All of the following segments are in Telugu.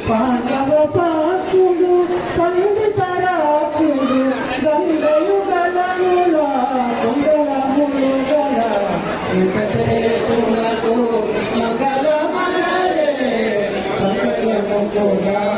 పాండవ పాక్షుడు పండితరాక్షుడు గంగయు గలముల కొండలములు గల ఇతేతులకు మంగళ మనరే మంగళము కోగారా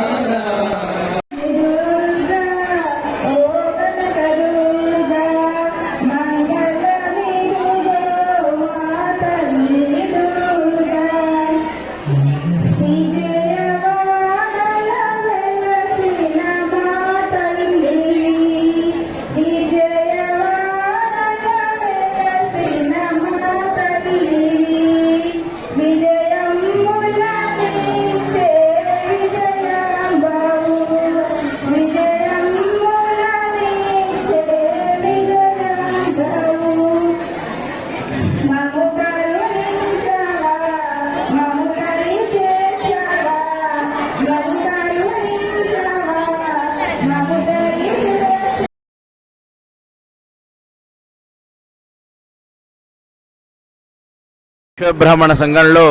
విశ్వబ్రాహ్మణ సంఘంలో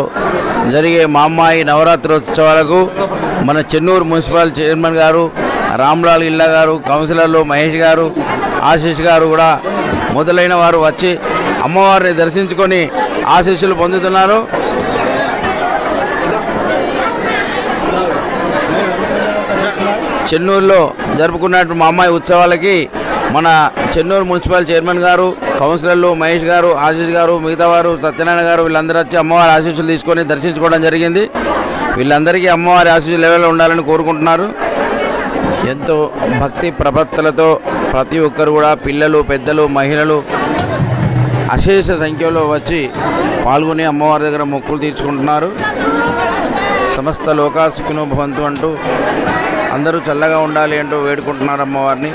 జరిగే మామ్మాయి నవరాత్రోత్సవాలకు మన చెన్నూరు మున్సిపల్ చైర్మన్ గారు రామ్లాల్ ఇల్లా గారు, కౌన్సిలర్లు మహేష్ గారు, ఆశీష్ గారు కూడా మొదలైన వారు వచ్చి అమ్మవారిని దర్శించుకొని ఆశీస్సులు పొందుతున్నారు. చెన్నూరులో జరుపుకున్నట్టు మామ్మాయి ఉత్సవాలకి మన చెన్నూరు మున్సిపల్ చైర్మన్ గారు, కౌన్సిలర్లు మహేష్ గారు, ఆశీష్ గారు, మిగతా వారు, సత్యనారాయణ గారు వీళ్ళందరూ వచ్చి అమ్మవారి ఆశీస్సులు తీసుకొని దర్శించుకోవడం జరిగింది. వీళ్ళందరికీ అమ్మవారి ఆశీస్సులు లెవెల్లో ఉండాలని కోరుకుంటున్నారు. ఎంతో భక్తి ప్రపత్తులతో ప్రతి ఒక్కరు కూడా పిల్లలు, పెద్దలు, మహిళలు అశేష సంఖ్యలో వచ్చి పాల్గొని అమ్మవారి దగ్గర మొక్కులు తీర్చుకుంటున్నారు. సమస్త లోకా సుఖినో భవంతు అంటూ అందరూ చల్లగా ఉండాలి అంటూ వేడుకుంటున్నారు అమ్మవారిని.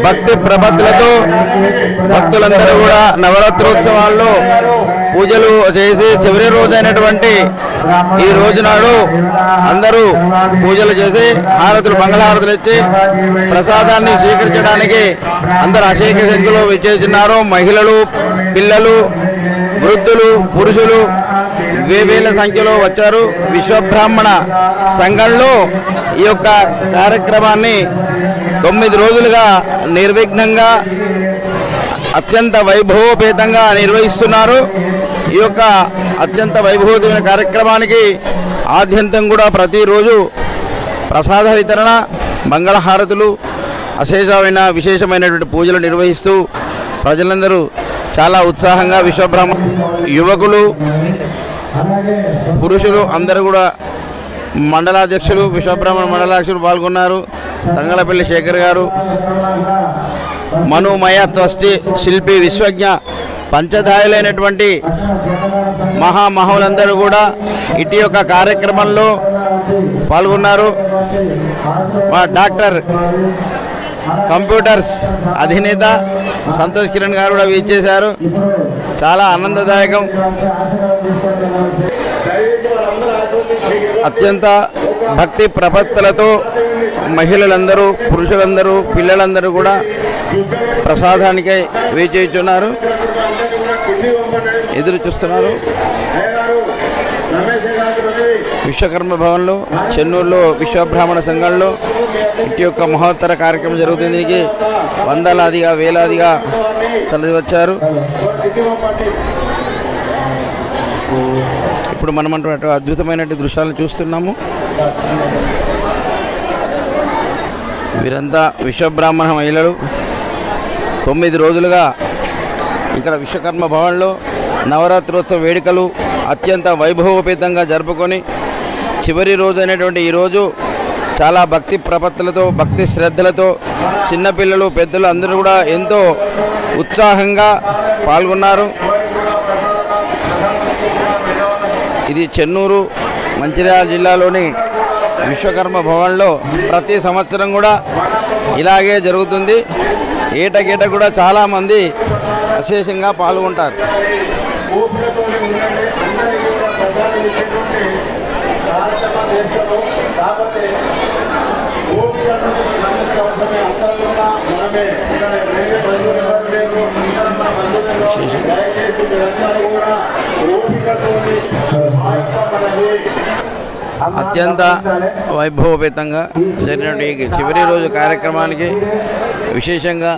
భక్తి ప్రపత్తులతో భక్తులందరూ కూడా నవరాత్రోత్సవాల్లో పూజలు చేసి చివరి రోజైనటువంటి ఈ రోజు నాడు అందరూ పూజలు చేసి హారతులు, మంగళహారతులు ఇచ్చి ప్రసాదాన్ని స్వీకరించడానికి అందరూ అశేష సంఖ్యలో విచ్చేస్తున్నారు. మహిళలు, పిల్లలు, వృద్ధులు, పురుషులు వేవేల సంఖ్యలో వచ్చారు. విశ్వబ్రాహ్మణ సంఘంలో ఈ యొక్క కార్యక్రమాన్ని 9 రోజులుగా నిర్విఘ్నంగా అత్యంత వైభవోపేతంగా నిర్వహిస్తున్నారు. ఈ యొక్క అత్యంత వైభవమైన కార్యక్రమానికి ఆద్యంతం కూడా ప్రతిరోజు ప్రసాద వితరణ, మంగళహారతులు, అశేషమైన విశేషమైనటువంటి పూజలు నిర్వహిస్తూ ప్రజలందరూ చాలా ఉత్సాహంగా విశ్వబ్రాహ్మణ యువకులు, పురుషులు అందరూ కూడా మండలాధ్యక్షులు, విశ్వబ్రాహ్మణ మండలాధ్యక్షులు పాల్గొన్నారు. తంగలపల్లి శేఖర్ గారు, మనుమయ త్వష్టి శిల్పి, విశ్వజ్ఞ, పంచధాయులైనటువంటి మహామహులందరూ కూడా ఇటు యొక్క కార్యక్రమంలో పాల్గొన్నారు. మా డాక్టర్ కంప్యూటర్స్ అధినేత సంతోష్ కిరణ్ గారు కూడా వీచేశారు. చాలా ఆనందదాయకం. అత్యంత భక్తి ప్రపత్తులతో మహిళలందరూ, పురుషులందరూ, పిల్లలందరూ కూడా ప్రసాదానికై వేచేస్తున్నారు, ఎదురు చూస్తున్నారు. విశ్వకర్మ భవన్లో, చెన్నూరులో విశ్వబ్రాహ్మణ సంఘంలో ఇటు యొక్క మహోత్తర కార్యక్రమం జరుగుతుంది. దీనికి వందలాదిగా, వేలాదిగా తరలి వచ్చారు. ఇప్పుడు మనం అటువంటి అద్భుతమైన దృశ్యాలను చూస్తున్నాము. వీరంతా విశ్వబ్రాహ్మణ మహిళలు 9 రోజులుగా ఇక్కడ విశ్వకర్మ భవన్లో నవరాత్రోత్సవ వేడుకలు అత్యంత వైభవోపేతంగా జరుపుకొని చివరి రోజు అయినటువంటి ఈరోజు చాలా భక్తి ప్రపత్తులతో భక్తి శ్రద్ధలతో చిన్నపిల్లలు పెద్దలు అందరూ కూడా ఎంతో ఉత్సాహంగా పాల్గొన్నారు. ఇది చెన్నూరు మంచిర్యాల జిల్లాలోని విశ్వకర్మ భవన్లో ప్రతి సంవత్సరం కూడా ఇలాగే జరుగుతుంది. ఏటకేట కూడా చాలామంది విశేషంగా పాల్గొంటారు. అత్యంత వైభవపేతంగా జరిగినటువంటి ఈ చివరి రోజు కార్యక్రమానికి విశేషంగా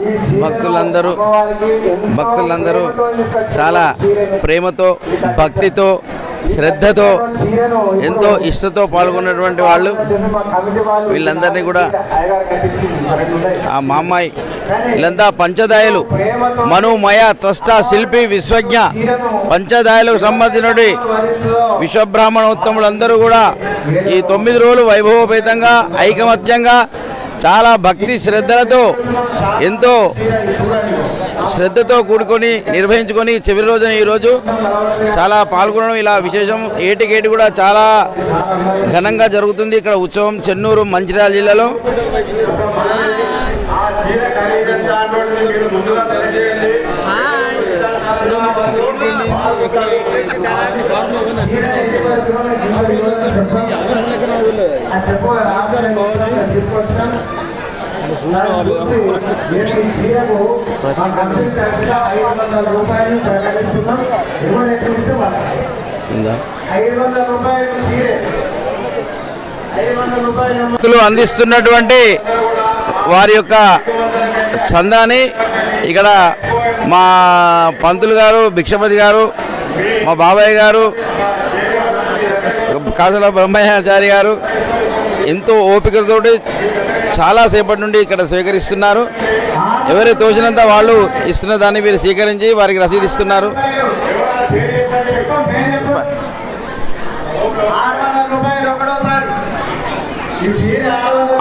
భక్తులందరూ చాలా ప్రేమతో భక్తితో శ్రద్ధతో ఎంతో ఇష్టతో పాల్గొన్నటువంటి వాళ్ళు. వీళ్ళందరినీ కూడా ఆ మామ్మాయి వీళ్ళంతా పంచదాయలు మనుమయ త్వష్ట శిల్పి విశ్వజ్ఞ పంచదాయలకు సంబంధించిన విశ్వబ్రాహ్మణోత్తములందరూ కూడా ఈ 9 రోజులు వైభవపేతంగా ఐకమత్యంగా చాలా భక్తి శ్రద్ధలతో ఎంతో శ్రద్ధతో కూడుకొని నిర్వహించుకొని చివరి రోజున ఈరోజు చాలా పాల్గొనడం ఇలా విశేషం. ఏటికేటి కూడా చాలా ఘనంగా జరుగుతుంది ఇక్కడ ఉత్సవం చెన్నూరు మంచిర్యాల జిల్లాలో. అందిస్తున్నటువంటి వారి యొక్క చందాని ఇక్కడ మా పంతులు గారు భిక్షపతి గారు మా బాబాయ్ గారు కాసుల బ్రహ్మయ్యాచారి గారు ఎంతో ఓపికతోటి చాలాసేపటి నుండి ఇక్కడ స్వీకరిస్తున్నారు. ఎవరి తోచినంత వాళ్ళు ఇస్తున్న దాన్ని వీరు స్వీకరించి వారికి రసీదు ఇస్తున్నారు.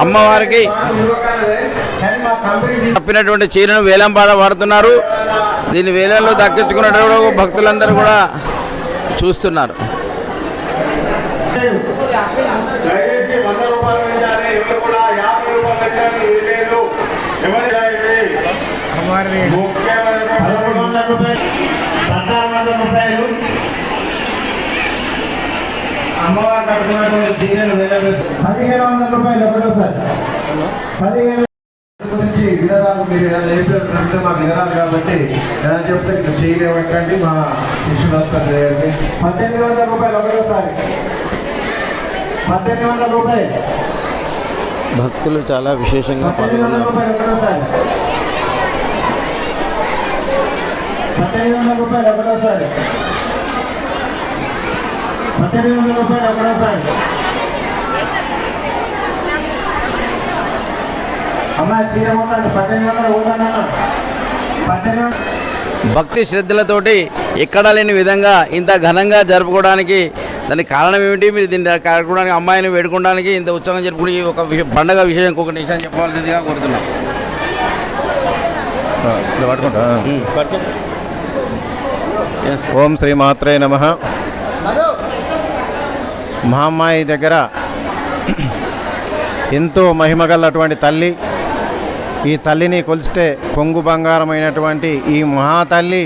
అమ్మవారికి తప్పినటువంటి చీరను వేలం వాడుతున్నారు. దీన్ని వేలంలో దక్కించుకున్నటువంటి భక్తులందరూ కూడా చూస్తున్నారు. అమ్మవారు కట్టుకున్నటువంటి చీరలు 1500 రూపాయలు ఒకటోసారి. 15 గురించి వినరాదు, మీరు ఏదైనా చెప్పినట్టు మాకు వినరాదు కాబట్టి ఏదైనా చెప్తే ఇక్కడ చేయలేవకండి, మా శిష్యులంతా చేయండి. 1800 రూపాయలు ఒకటోసారి. 1800 రూపాయలు. భక్తులు చాలా విశేషంగా 1800 రూపాయలు ఒకటోసారి. 1800 రూపాయలు ఒకటోసారి. 1800 రూపాయలు ఒకటోసారి. అమ్మా చీర పోతాను 1800 పోతానన్నా. 1800 భక్తి శ్రద్ధలతోటి ఎక్కడా లేని విధంగా ఇంత ఘనంగా జరుపుకోవడానికి దానికి కారణం ఏమిటి? మీరు దీన్ని జరుపుకోవడానికి అమ్మాయిని వేడుకోవడానికి ఇంత ఉత్సవం జరుపుకుని ఒక పండగ విషయం ఇంకొక విషయం చెప్పాల్సిందిగా కోరుతున్నాం. ఓం శ్రీ మాత్రే నమః. మహామ్మాయి దగ్గర ఎంతో మహిమగలటువంటి తల్లి. ఈ తల్లిని కొలిస్తే కొంగు బంగారమైనటువంటి ఈ మహాతల్లి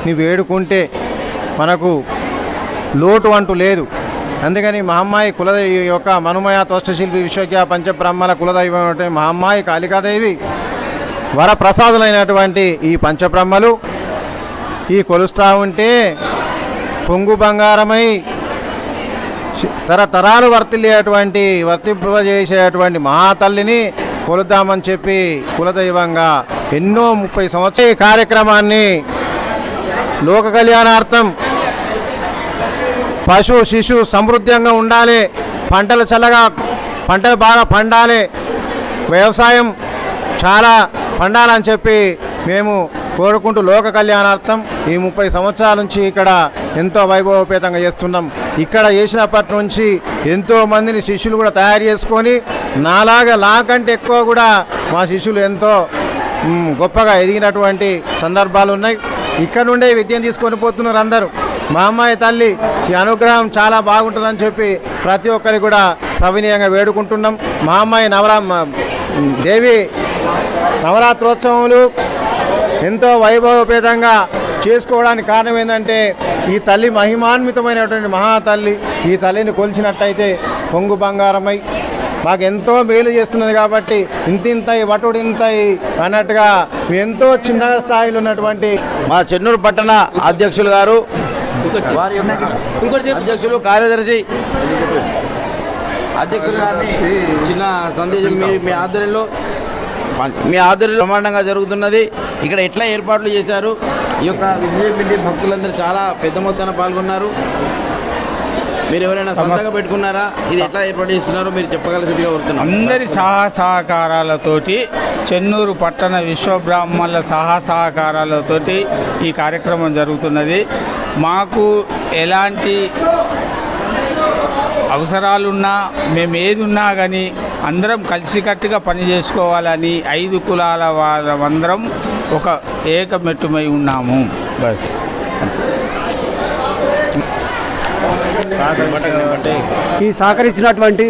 ని వేడుకుంటే మనకు లోటు అంటూ లేదు. అందుకని మహామ్మాయి ఈ యొక్క మనుమయ త్వష్టశిల్పి విశ్వజ్ఞ పంచబ్రహ్మల కులదైవం మహామ్మాయి కాళికాదేవి వరప్రసాదులైనటువంటి ఈ పంచబ్రహ్మలు ఈ కొలుస్తూ ఉంటే కొంగు బంగారమై తరతరాలు వర్తింపజేసేటువంటి మహాతల్లిని కొలుద్దామని చెప్పి కులదైవంగా ఎన్నో 30 సంవత్సరాల కార్యక్రమాన్ని లోక కళ్యాణార్థం పశు శిశు సమృద్ధిగా ఉండాలి, పంటలు బాగా పండాలి, వ్యవసాయం చాలా పండాలని చెప్పి మేము కోరుకుంటూ లోక కళ్యాణార్థం ఈ 30 సంవత్సరాల నుంచి ఇక్కడ ఎంతో వైభవపేతంగా చేస్తున్నాం. ఇక్కడ చేసినప్పటి నుంచి ఎంతో మందిని శిష్యులు కూడా తయారు చేసుకొని నాకంటే ఎక్కువ కూడా మా శిష్యులు ఎంతో గొప్పగా ఎదిగినటువంటి సందర్భాలు ఉన్నాయి. ఇక్కడ నుండే విద్యను తీసుకొని పోతున్నారు అందరూ. మా అమ్మాయి తల్లి ఈ అనుగ్రహం చాలా బాగుంటుందని చెప్పి ప్రతి ఒక్కరికి కూడా సవినీయంగా వేడుకుంటున్నాం. మా అమ్మాయి దేవి నవరాత్రోత్సవములు ఎంతో వైభవపేతంగా చేసుకోవడానికి కారణం ఏంటంటే ఈ తల్లి మహిమాన్వితమైనటువంటి మహాతల్లి. ఈ తల్లిని కొలిచినట్టయితే పొంగు బంగారమై మాకు ఎంతో మేలు చేస్తున్నది. కాబట్టి ఇంతింతయి వటుడింతయి అన్నట్టుగా ఎంతో చిన్న స్థాయిలో ఉన్నటువంటి మా చెన్నూరు పట్టణ అధ్యక్షులు గారు, వారి యొక్క అధ్యక్షులు, కార్యదర్శి అధ్యక్షులు గారిని చిన్న సందేశం మీ ఆధ్వర్యంలో బ్రహ్మాండంగా జరుగుతున్నది. ఇక్కడ ఎట్లా ఏర్పాట్లు చేశారు? ఈ యొక్క విజయపిండి భక్తులందరూ చాలా పెద్ద మొత్తాన పాల్గొన్నారు. మీరు ఎవరైనా సొంతంగా పెట్టుకున్నారా? ఇది ఎట్లా ఏర్పాటు చేస్తున్నారో మీరు చెప్పగలసిందిగా కోరుతున్నాను. అందరి సహకారాలతోటి చెన్నూరు పట్టణ విశ్వబ్రాహ్మణుల సహకారాలతోటి ఈ కార్యక్రమం జరుగుతున్నది. మాకు ఎలాంటి అవసరాలున్నా మేము ఏది ఉన్నా కానీ అందరం కలిసికట్టుగా పని చేసుకోవాలని 5 కులాల వాళ్ళందరం ఒక ఏకమెట్టుమై ఉన్నాము. బస్ ఈ సహకరించినటువంటి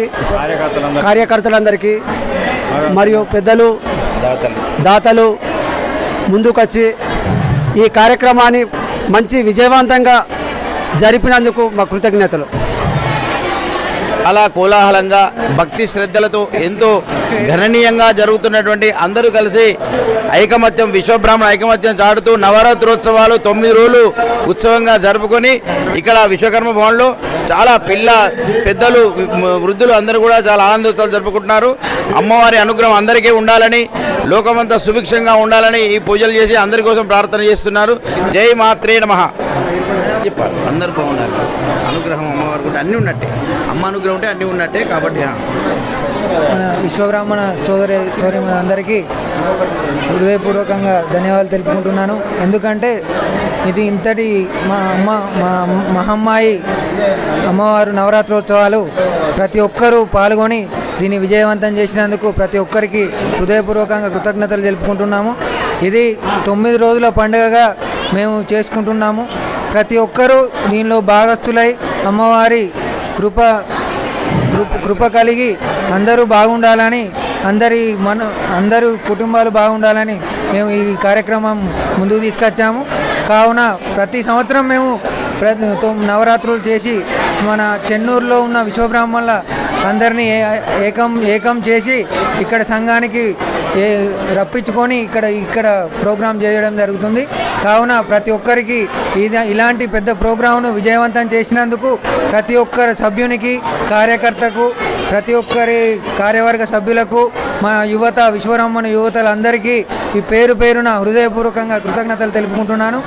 కార్యకర్తలందరికీ మరియు పెద్దలు దాతలు ముందుకొచ్చి ఈ కార్యక్రమాన్ని మంచి విజయవంతంగా జరిపినందుకు మా కృతజ్ఞతలు. అలా కోలాహలంగా భక్తి శ్రద్ధలతో ఎంతో గణనీయంగా జరుగుతున్నటువంటి అందరూ కలిసి ఐకమత్యం, విశ్వబ్రాహ్మణ ఐకమత్యం చాటుతూ నవరాత్రోత్సవాలు 9 రోజులు ఉత్సవంగా జరుపుకొని ఇక్కడ విశ్వకర్మ భవన్లో చాలా పెద్దలు వృద్ధులు అందరూ కూడా చాలా ఆనందోత్సవాలు జరుపుకుంటున్నారు. అమ్మవారి అనుగ్రహం అందరికీ ఉండాలని, లోకమంతా సుభిక్షంగా ఉండాలని ఈ పూజలు చేసి అందరి కోసం ప్రార్థన చేస్తున్నారు. జై మాత్రే నమః. చెప్పాలి అందరూ బాగున్నారు. అనుగ్రహం అమ్మవారు కూడా అన్నీ ఉన్నట్టే, అమ్మ అనుగ్రహం ఉంటే అన్నీ ఉన్నట్టే. కాబట్టి మన విశ్వబ్రాహ్మణ సోదరీమణులందరికీ హృదయపూర్వకంగా ధన్యవాదాలు తెలుపుకుంటున్నాను. ఎందుకంటే ఇది ఇంతటి మా మహమ్మాయి అమ్మవారు నవరాత్రోత్సవాలు ప్రతి ఒక్కరూ పాల్గొని దీన్ని విజయవంతం చేసినందుకు ప్రతి ఒక్కరికి హృదయపూర్వకంగా కృతజ్ఞతలు తెలుపుకుంటున్నాము. ఇది 9 రోజుల పండుగగా మేము చేసుకుంటున్నాము. ప్రతి ఒక్కరూ దీనిలో భాగస్థులై అమ్మవారి కృప కలిగి అందరూ బాగుండాలని, అందరూ కుటుంబాలు బాగుండాలని మేము ఈ కార్యక్రమం ముందుకు తీసుకొచ్చాము. కావున ప్రతి సంవత్సరం మేము నవరాత్రులు చేసి మన చెన్నూరులో ఉన్న విశ్వబ్రాహ్మణుల అందరినీ ఏకం చేసి ఇక్కడ సంఘానికి రప్పించుకొని ఇక్కడ ప్రోగ్రాం చేయడం జరుగుతుంది. కావున ప్రతి ఒక్కరికి ఇలాంటి పెద్ద ప్రోగ్రాంను విజయవంతం చేసినందుకు ప్రతి ఒక్కరి సభ్యునికి, కార్యకర్తకు, ప్రతి ఒక్కరి కార్యవర్గ సభ్యులకు, మన విశ్వబ్రాహ్మణ యువతలందరికీ ఈ పేరున హృదయపూర్వకంగా కృతజ్ఞతలు తెలుపుకుంటున్నాను.